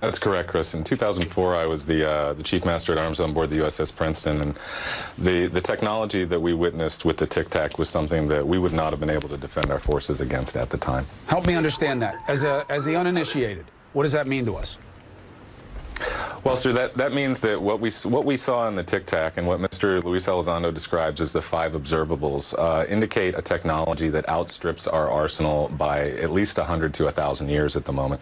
That's correct, Chris. In 2004, I was the chief master at arms on board the USS Princeton, and the technology that we witnessed with the Tic Tac was something that we would not have been able to defend our forces against at the time. Help me understand that. As the uninitiated, what does that mean to us? Well, sir, that means that what we saw in the Tic Tac and what Mr. Luis Elizondo describes as the 5 observables indicate a technology that outstrips our arsenal by at least 100 to 1,000 years at the moment.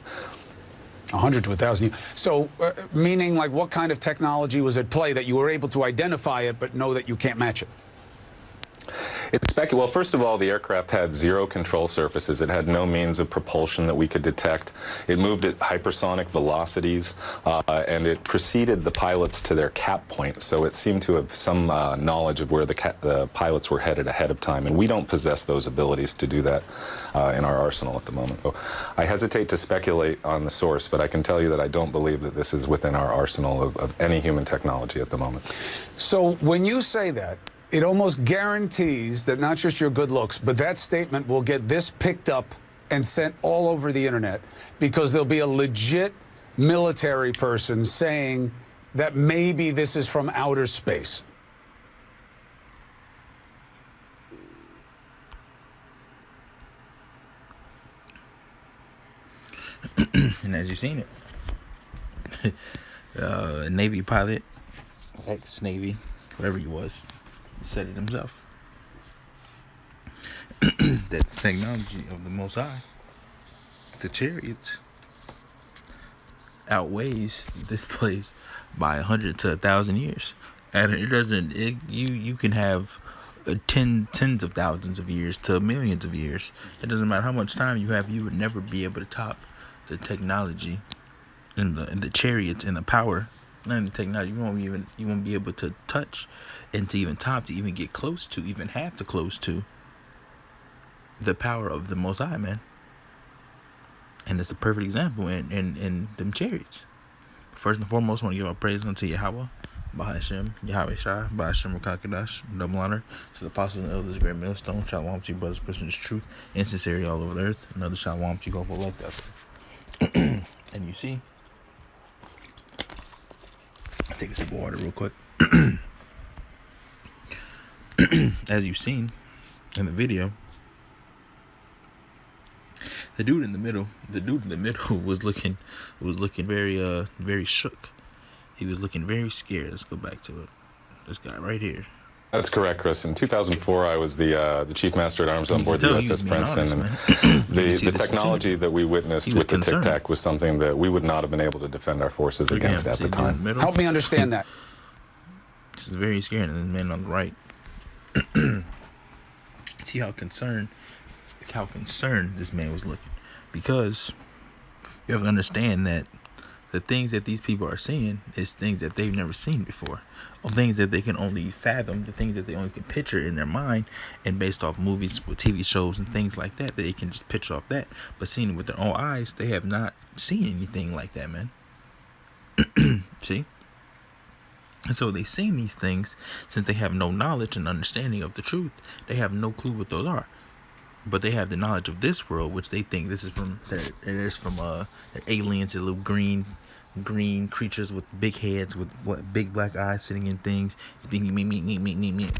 100 to 1,000. So, meaning, like, what kind of technology was at play that you were able to identify it but know that you can't match it? Well, first of all, the aircraft had 0 control surfaces. It had no means of propulsion that we could detect. It moved at hypersonic velocities, and it preceded the pilots to their cap point. So it seemed to have some knowledge of where the pilots were headed ahead of time, and we don't possess those abilities to do that in our arsenal at the moment. So I hesitate to speculate on the source, but I can tell you that I don't believe that this is within our arsenal of any human technology at the moment. So when you say that, it almost guarantees that not just your good looks, but that statement will get this picked up and sent all over the internet, because there'll be a legit military person saying that maybe this is from outer space. And as you've seen it, a Navy pilot, ex-Navy, whatever he was, said it himself. That's technology of the Most High. The chariots outweighs this place by 100 to 1,000 years, and it doesn't. You can have tens of thousands of years to millions of years. It doesn't matter how much time you have. You would never be able to top the technology and the chariots and the power. None of the technology you won't be able to touch and to even top, to even get close to, even have to close to the power of the Most High, man. And it's a perfect example in them chariots. First and foremost, I want to give our praise unto Yahweh, Bahashem, Yahweh Shai, Bahashem Rakakadash, double honor to the apostles and elders, great millstone. Shalom to you, brothers, Christians, truth, and sincerity all over the earth. Another shalom to you, go for like that. And you see, take a sip of water real quick. As you've seen in the video, the dude in the middle was looking very shook. He was looking very scared. Let's go back to it. This guy right here. That's correct, Chris. In 2004, I was the chief master at arms on board the USS Princeton, and the technology that we witnessed with the Tic Tac was something that we would not have been able to defend our forces against at the time. Help me understand that. This is very scary. And the man on the right. See how concerned this man was looking, because you have to understand that the things that these people are seeing is things that they've never seen before, or things that they can only fathom, the things that they only can picture in their mind, and based off movies with TV shows and things like that, they can just picture off that. But seeing it with their own eyes, they have not seen anything like that, man. See? And so they seen these things, since they have no knowledge and understanding of the truth. They have no clue what those are. But they have the knowledge of this world, which they think this is from they're aliens, they're little green creatures with big heads, with big black eyes, sitting in things, speaking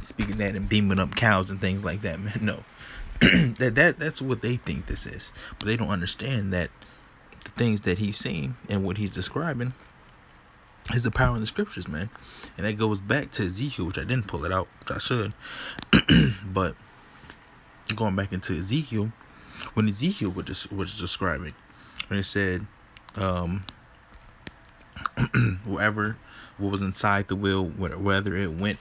speaking that and beaming up cows and things like that, man. No. that's what they think this is. But they don't understand that the things that he's seeing and what he's describing is the power in the scriptures, man. And that goes back to Ezekiel, which I didn't pull it out, which I should. But going back into Ezekiel, when Ezekiel was describing, when it said, whatever what was inside the wheel, whether it went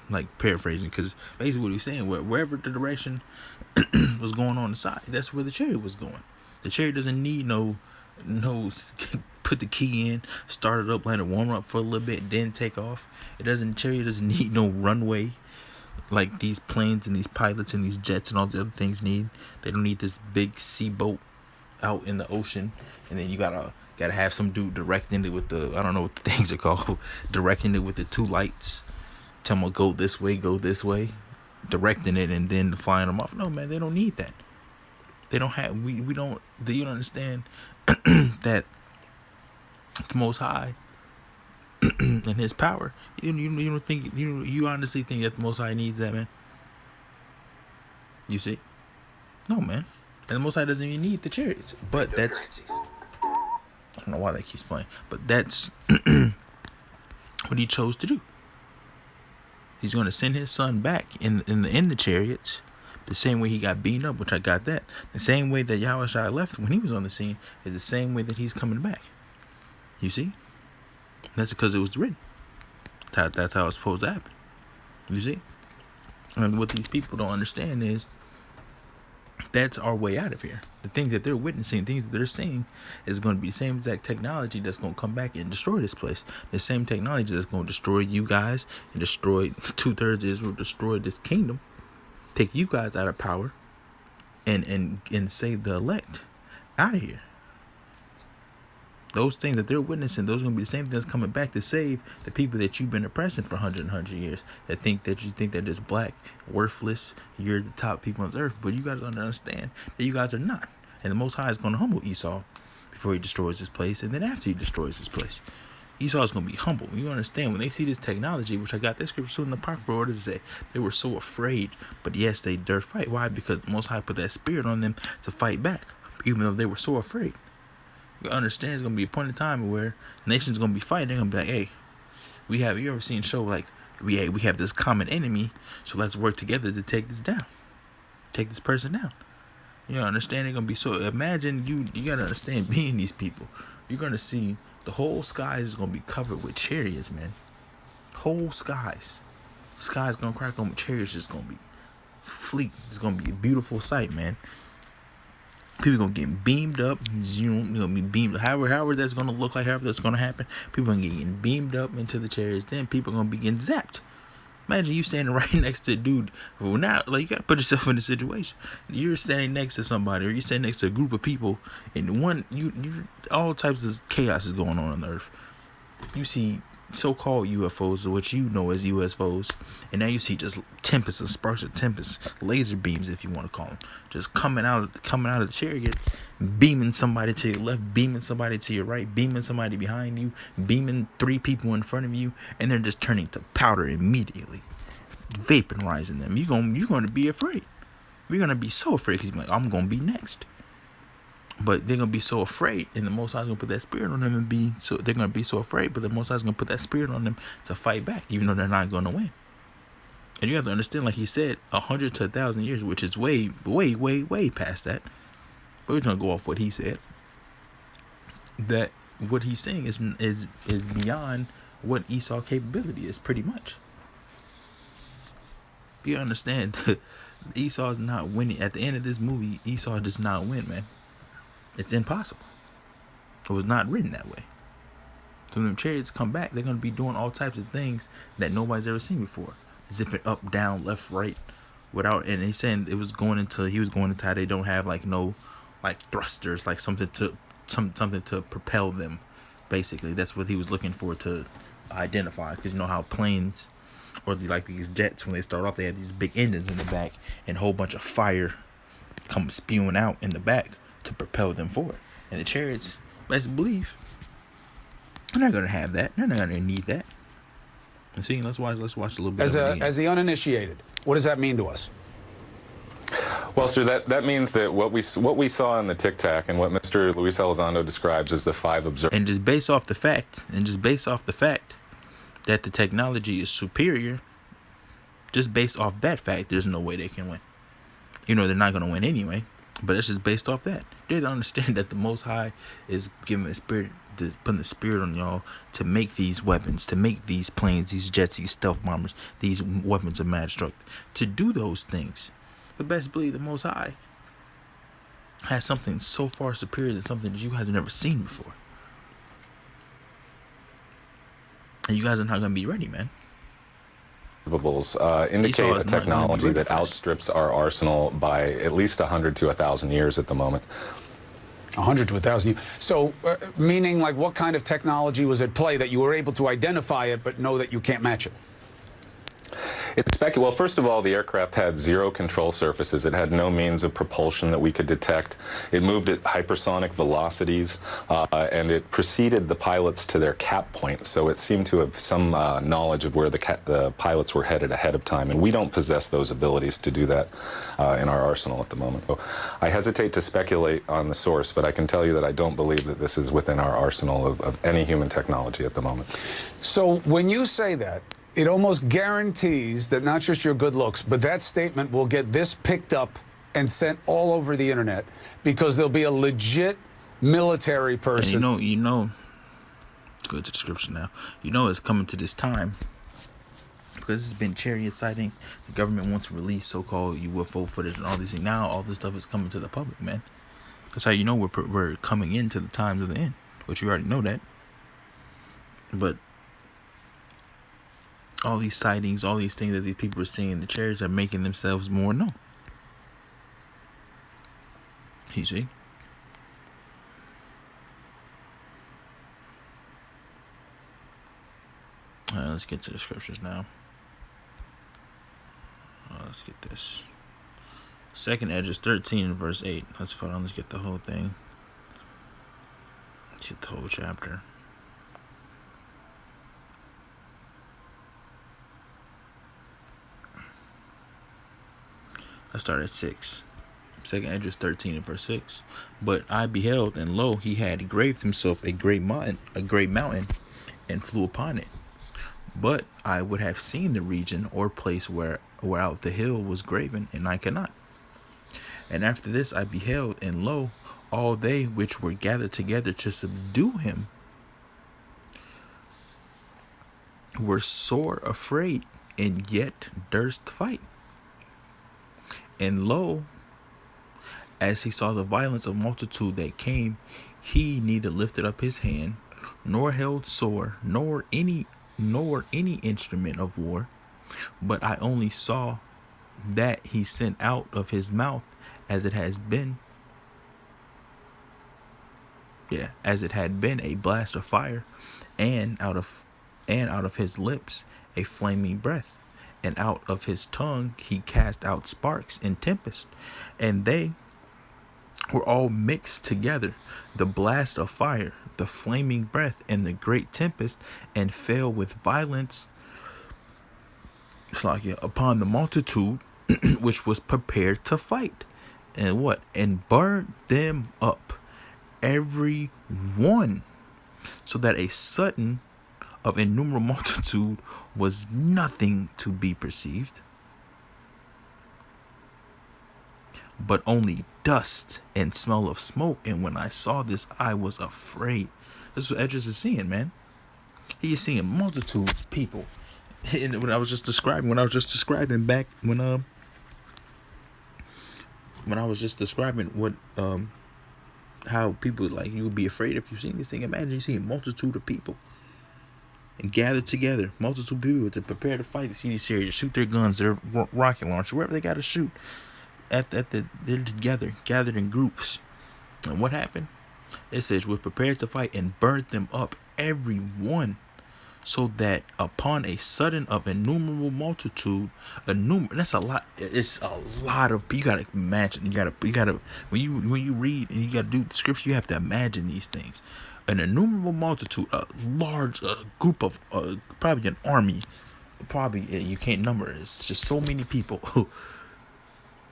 like paraphrasing, because basically what he's saying, wherever the direction was going on inside, that's where the chariot was going. The chariot doesn't need no put the key in, start it up, let it warm up for a little bit, then take off. Chariot doesn't need no runway like these planes and these pilots and these jets and all the other things need. They don't need this big sea boat out in the ocean, and then you gotta have some dude directing it with the, I don't know what the things are called, directing it with the 2 lights, tell them go this way, directing it, and then flying them off. No, man, they don't need that. They don't have, you don't understand that the Most High and His power. You don't think you honestly think that the Most High needs that, man? You see? No, man. And the Most High doesn't even need the chariots. But that's, I don't know why that keeps playing, but that's what He chose to do. He's going to send His Son back in the chariots, the same way He got beaten up, which I got that. The same way that Yahushua left when He was on the scene is the same way that He's coming back. You see? That's because it was written. That's how it's supposed to happen. You see? And what these people don't understand is that's our way out of here. The things that they're witnessing, things that they're seeing, is going to be the same exact technology that's going to come back and destroy this place. The same technology that's going to destroy you guys and destroy 2/3 of Israel, destroy this kingdom, take you guys out of power, and save the elect out of here. Those things that they're witnessing, those are going to be the same things coming back to save the people that you've been oppressing for 100 years. That think that you think they're just black, worthless, you're the top people on earth. But you guys don't understand that you guys are not. And the Most High is going to humble Esau before He destroys this place. And then after He destroys this place, Esau is going to be humble. You understand, when they see this technology, which I got this scripture in the Apocrypha, what does it say? They were so afraid, but yes, they dare fight. Why? Because the Most High put that spirit on them to fight back, even though they were so afraid. You understand, it's going to be a point in time where nations going to be fighting. They're going to be like, hey, you ever seen a show like, we have this common enemy, so let's work together to take this down. Take this person down. You understand, they're going to be so, imagine, you got to understand, being these people, you're going to see the whole skies is going to be covered with chariots, man. Whole skies. Sky's going to crack on with chariots, it's going to be fleet. It's going to be a beautiful sight, man. People gonna get beamed up, gonna be beamed. However that's gonna look like, however that's gonna happen. People gonna get getting beamed up into the chariots. Then people gonna be getting zapped. Imagine you standing right next to a dude. Well, now, like, you gotta put yourself in a situation. You're standing next to somebody, or you're standing next to a group of people, and you all types of chaos is going on the earth. You see so-called UFOs, which you know as UFOs, and now you see just tempests and sparks of tempests, laser beams, if you want to call them, just coming out of the chariots, beaming somebody to your left, beaming somebody to your right, beaming somebody behind you, beaming 3 people in front of you, and they're just turning to powder immediately, vaporizing them. You're gonna be afraid. You're gonna be so afraid, because you're like, I'm gonna be next. But they're gonna be so afraid, and the Most High is gonna put that spirit on them they're gonna be so afraid, but the Most High is gonna put that spirit on them to fight back, even though they're not gonna win. And you have to understand, like he said, 100 to 1,000 years, which is way, way, way, way past that. But we're gonna go off what he said. That what he's saying is beyond what Esau's capability is, pretty much. You understand? Esau's not winning. At the end of this movie, Esau does not win, man. It's impossible. It was not written that way. So when the chariots come back, they're going to be doing all types of things that nobody's ever seen before. Zipping up, down, left, right, without. And he's saying he was going into how they don't have no thrusters, like something to propel them. Basically, that's what he was looking for to identify. Because you know how planes or these jets, when they start off, they have these big engines in the back and a whole bunch of fire comes spewing out in the back to propel them forward. And the chariots, let's believe, they're not going to have that. They're not going to need that. And see, let's watch a little bit as the uninitiated, what does that mean to us? Well, sir, that means that what we saw in the Tic Tac and what Mr. Luis Elizondo describes as the 5 observers. And just based off the fact that the technology is superior, just based off that fact, there's no way they can win. You know, they're not going to win anyway. But it's just based off that. They don't understand that the Most High is giving the spirit, putting the spirit on y'all to make these weapons, to make these planes, these jets, these stealth bombers, these weapons of mass destruction, to do those things. But best believe the Most High has something so far superior than something that you guys have never seen before. And you guys are not going to be ready, man. Indicate a technology that outstrips our arsenal by at least 100 to 1,000 years at the moment. 100 to 1,000 years. So, meaning, like, what kind of technology was at play that you were able to identify it but know that you can't match it? Well, first of all, the aircraft had zero control surfaces. It had no means of propulsion that we could detect. It moved at hypersonic velocities, and it preceded the pilots to their cap point. So it seemed to have some knowledge of where the pilots were headed ahead of time, and we don't possess those abilities to do that in our arsenal at the moment. So I hesitate to speculate on the source, but I can tell you that I don't believe that this is within our arsenal of any human technology at the moment. So when you say that, it almost guarantees that not just your good looks, but that statement will get this picked up and sent all over the internet because there'll be a legit military person. And you know, go to the description now. You know, it's coming to this time because it's been chariot sightings. The government wants to release so-called UFO footage and all these things. Now all this stuff is coming to the public, man. That's how you know we're coming into the times of the end, which you already know that. But all these sightings, all these things that these people are seeing, the chariots are making themselves more known. You see? Let's get to the scriptures now. Let's get this. 2nd Esdras 13 and verse 8. Let's hold on. Let's get the whole thing. Let's get the whole chapter. Let's start at 6. 2nd Esdras 13 and verse 6. But I beheld, and lo, he had graved himself a great mountain, and flew upon it. But I would have seen the region or place whereout the hill was graven, and I cannot. And after this I beheld, and lo, all they which were gathered together to subdue him were sore afraid, and yet durst fight. And lo, as he saw the violence of multitude that came, he neither lifted up his hand, nor held sword, nor any instrument of war, but I only saw that he sent out of his mouth as it had been a blast of fire, and out of his lips a flaming breath. And out of his tongue he cast out sparks and tempest, and they were all mixed together, the blast of fire, the flaming breath, and the great tempest, and fell with violence upon the multitude which was prepared to fight. And what? And burned them up, every one, so that a sudden of innumerable multitude was nothing to be perceived, but only dust and smell of smoke. And when I saw this, I was afraid. This is what Esdras is seeing, man. He is seeing multitude of people. And when I was just describing back when I was just describing what how people, like, you would be afraid if you seen this thing. Imagine you see a multitude of people and gathered together, multitude of people to prepare to fight. You see these chariots, shoot their guns, their rocket launcher, wherever they got to shoot. They're together, gathered in groups. And what happened? It says, "Was prepared to fight and burnt them up, every one, so that upon a sudden of innumerable multitude," that's a lot. It's a lot of. You gotta imagine. You gotta when you read and you gotta do the scripture, you have to imagine these things. An innumerable multitude, a large group of probably an army, probably you can't number it. It's just so many people,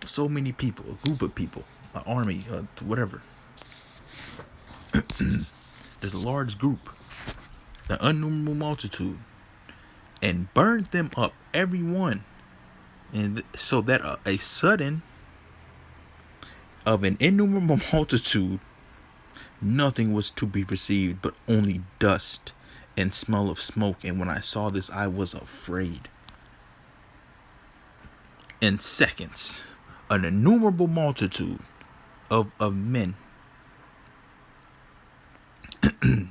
so many people, a group of people, an army, whatever. There's a large group, the innumerable multitude, and burned them up, every one, and so that a sudden of an innumerable multitude, nothing was to be perceived, but only dust and smell of smoke. And when I saw this, I was afraid. In seconds, an innumerable multitude of men.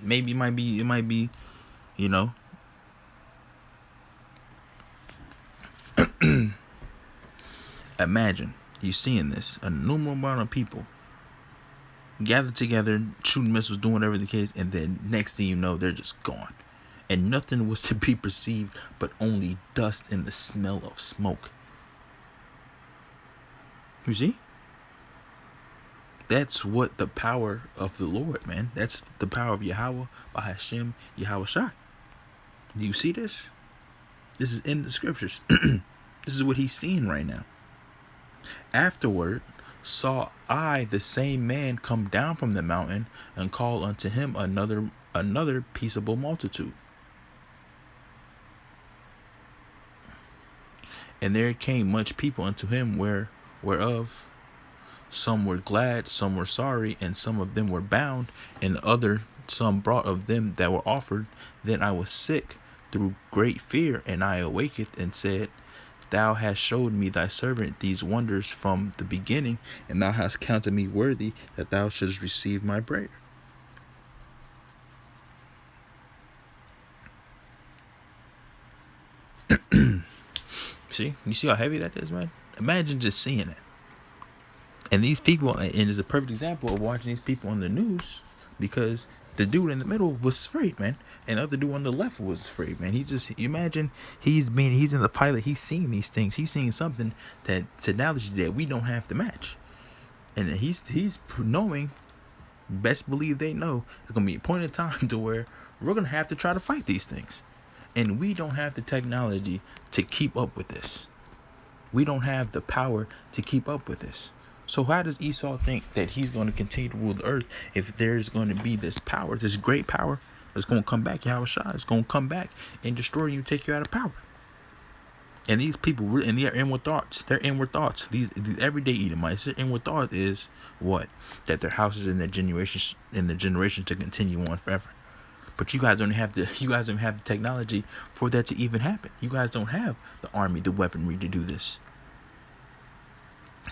Maybe it might be, you know, imagine you seeing this, an innumerable amount of people gathered together, shooting missiles, doing whatever the case, and then next thing you know, they're just gone. and nothing was to be perceived but only dust and the smell of smoke. You see? That's what the power of the Lord, man. That's the power of Yahweh, Bahashem, Yahweh Shai. Do you see this? This is in the scriptures. This is what he's seeing right now. Afterward, saw I the same man come down from the mountain and call unto him another peaceable multitude. And there came much people unto him, whereof some were glad, some were sorry, and some of them were bound, and other some brought of them that were offered. Then I was sick through great fear, and I awaked and said, Thou hast showed me thy servant these wonders from the beginning, and thou hast counted me worthy that thou shouldst receive my prayer. See? You see how heavy that is, man? Imagine just seeing it. And these people, and it's a perfect example of watching these people on the news, because the dude in the middle was afraid, man, and the other dude on the left was afraid, man. Imagine he's in the pilot, he's seeing these things, he's seeing something that technology that we don't have to match, and he's knowing, best believe they know, there's gonna be a point in time to where we're gonna have to try to fight these things, and we don't have the technology to keep up with this. We don't have the power to keep up with this. So how does Esau think that he's going to continue to rule the earth if there's going to be this power, this great power that's going to come back? Yahweh Shai is going to come back and destroy you, take you out of power. And these people, and their inward thoughts, these everyday Edomites, their inward thought is what? That their houses and their generations to continue on forever. But you guys don't have the technology for that to even happen. You guys don't have the army, the weaponry to do this.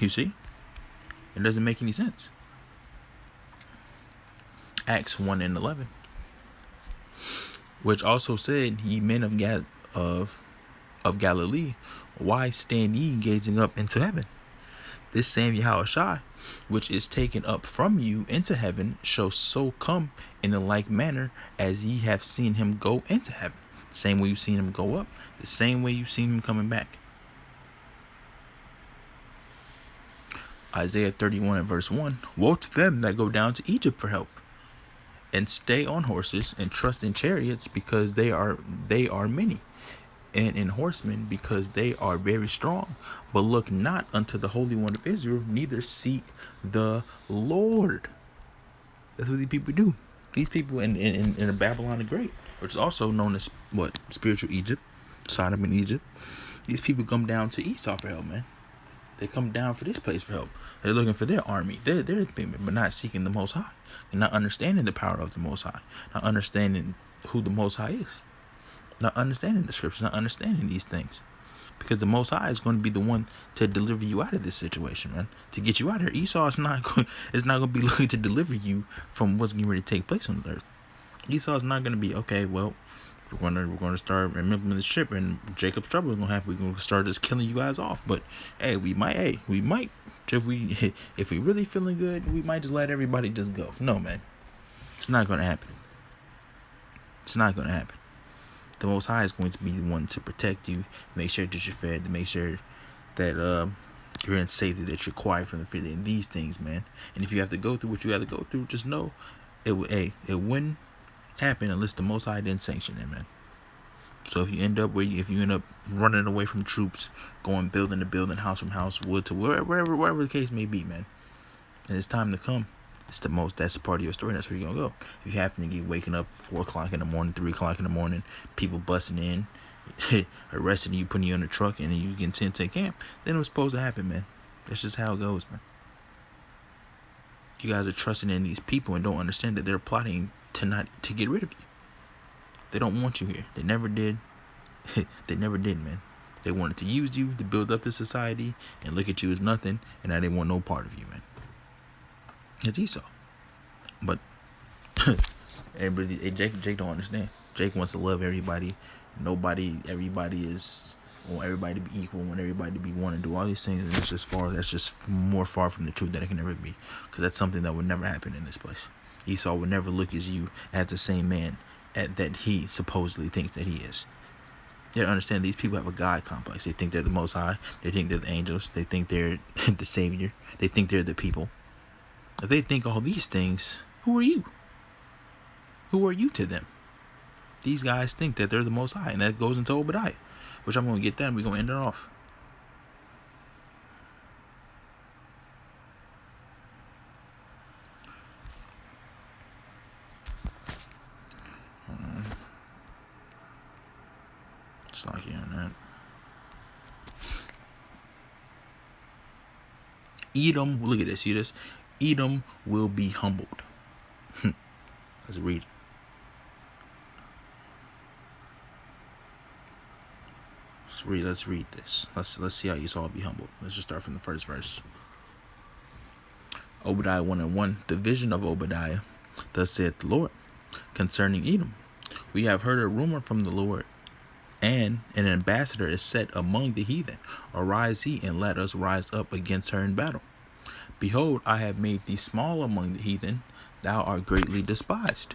You see? It doesn't make any sense. Acts 1:11, which also said, Ye men of Galilee, why stand ye gazing up into heaven? This same Yahweh Shai, which is taken up from you into heaven, shall so come in the like manner as ye have seen him go into heaven. Same way you've seen him go up, the same way you've seen him coming back. Isaiah 31 and verse 1, Woe to them that go down to Egypt for help, and stay on horses, and trust in chariots, because they are many, and in horsemen, because they are very strong. But look not unto the Holy One of Israel, neither seek the Lord. That's what these people do. These people in Babylon the Great, which is also known as what? Spiritual Egypt, Sodom and Egypt. These people come down to Esau for help, man. They come down for this place for help. They're looking for their army. They're but not seeking the Most High. And not understanding the power of the Most High. Not understanding who the Most High is. Not understanding the scriptures. Not understanding these things. Because the Most High is going to be the one to deliver you out of this situation, man. To get you out of here. Esau is not going to be looking to deliver you from what's getting ready to take place on the earth. Esau is not going to be, okay, well, we're gonna start implementing this ship, and Jacob's trouble is gonna happen. We're gonna start just killing you guys off. But hey, we might if we really feeling good, we might just let everybody just go. No, man, it's not gonna happen. It's not gonna happen. The Most High is going to be the one to protect you, make sure that you're fed, to make sure that you're in safety, that you're quiet from the fear and these things, man. And if you have to go through what you have to go through, just know it wouldn't happen unless the Most High didn't sanction it, man. So if you end up running away from troops, going building to building, house from house, wood to wherever the case may be, man, and it's time to come, that's the part of your story. That's where you're gonna go. If you happen to get waking up 4 o'clock in the morning, 3 o'clock in the morning, people busting in, arresting you, putting you in a truck, and then you get sent to camp, then it was supposed to happen, man. That's just how it goes, man. You guys are trusting in these people and don't understand that they're plotting to get rid of you. They don't want you here. They never did. They never did, man. They wanted to use you to build up the society and look at you as nothing, and now they want no part of you, man. It's Esau. But Jake don't understand. Jake wants to love everybody. Everybody want everybody to be equal, want everybody to be one, and do all these things, and that's just more far from the truth that it can ever be, because that's something that would never happen in this place. Esau would never look at you as the same man that he supposedly thinks that he is. They don't understand these people have a God complex. They think they're the Most High. They think they're the angels. They think they're the Savior. They think they're the people. If they think all these things, who are you? Who are you to them? These guys think that they're the Most High, and that goes into Obadiah, which I'm going to get that, and we're going to end it off. It's not here on that. Edom, look at this, see this? Edom will be humbled. Let's read it. Let's read this. Let's see how Esau will be humbled. Let's just start from the first verse. Obadiah 1:1. The vision of Obadiah. Thus saith the Lord concerning Edom. We have heard a rumor from the Lord, and an ambassador is set among the heathen. Arise ye, and let us rise up against her in battle. Behold, I have made thee small among the heathen. Thou art greatly despised.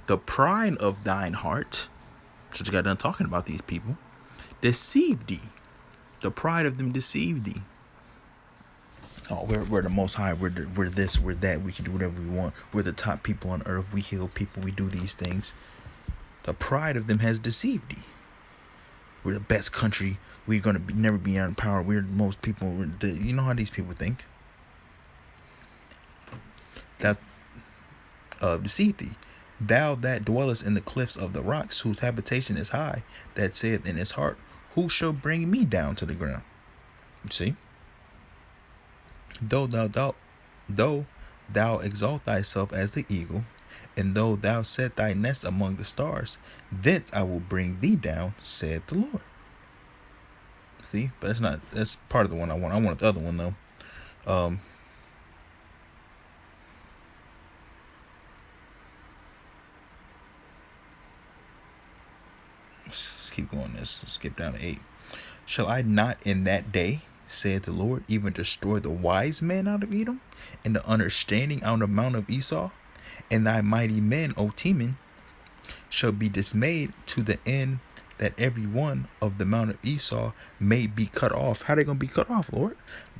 The pride of thine heart, so you got done talking about these people, deceived thee. The pride of them deceived thee. Oh, we're the Most High. We're this, we're that. We can do whatever we want. We're the top people on earth. We heal people. We do these things. The pride of them has deceived thee. We're the best country. We're going to never be out in power. We're the most people. You know how these people think. That deceived thee. Thou that dwellest in the cliffs of the rocks, whose habitation is high, that saith in his heart, who shall bring me down to the ground? You see? Though thou exalt thyself as the eagle, and though thou set thy nest among the stars, thence I will bring thee down, saith the Lord. See? But that's part of the one I want. I want the other one though. Let's keep going. Let's skip down to 8. Shall I not in that day, saith the Lord, even destroy the wise men out of Edom, and the understanding out of the mount of Esau? And thy mighty men, O Teman, shall be dismayed, to the end that every one of the mount of Esau may be cut off. How they going to be cut off, Lord?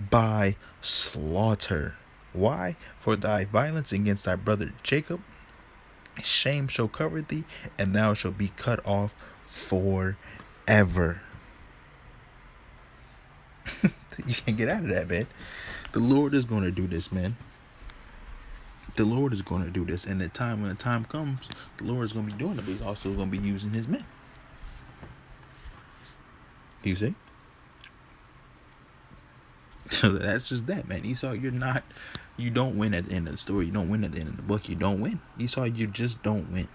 By slaughter. Why? For thy violence against thy brother Jacob, shame shall cover thee, and thou shalt be cut off forever. You can't get out of that, man. The Lord is going to do this, man. The Lord is going to do this. And when the time comes, the Lord is going to be doing it, but he's also going to be using his men. You see? So that's just that, man. Esau, you don't win at the end of the story. You don't win at the end of the book. You don't win. Esau, you just don't win.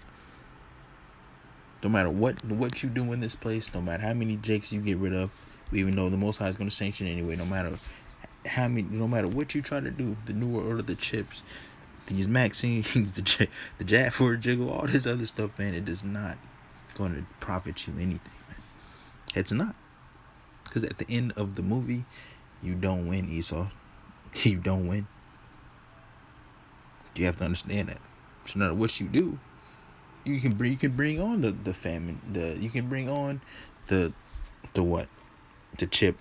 No matter what you do in this place, no matter how many Jakes you get rid of, even though the Most High is going to sanction anyway, no matter what you try to do, the New World Order, the chips, these Maxines, the Jaffer jiggle, all this other stuff, man, it is not going to profit you anything, man. It's not. Because at the end of the movie, you don't win, Esau. You don't win. You have to understand that. So no matter what you do, you can bring on the famine. You can bring on the what? The chip.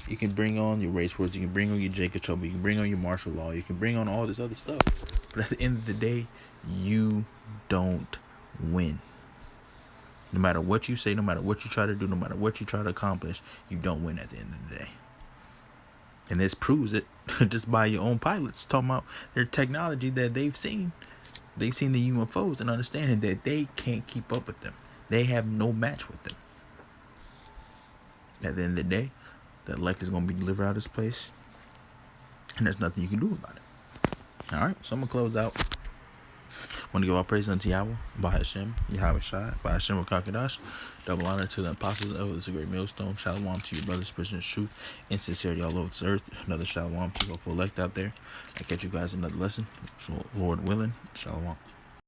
You can bring on your race wars. You can bring on your Jacob trouble. You can bring on your martial law. You can bring on all this other stuff. But at the end of the day, you don't win. No matter what you say, no matter what you try to do, no matter what you try to accomplish, you don't win at the end of the day. And this proves it just by your own pilots talking about their technology that they've seen. They've seen the UFOs and understanding that they can't keep up with them. They have no match with them. At the end of the day, the elect is going to be delivered out of this place, and there's nothing you can do about it. All right, so I'm going to close out. I want to give all praise unto Yahweh, by Hashem, Yahweh Shai, by Hashem Rakakadash. Double honor to the apostles of this great millstone. Shalom to your brothers, Christians, truth, and sincerity all over this earth. Another shalom to you, hopeful elect out there. I catch you guys another lesson. So, Lord willing, shalom.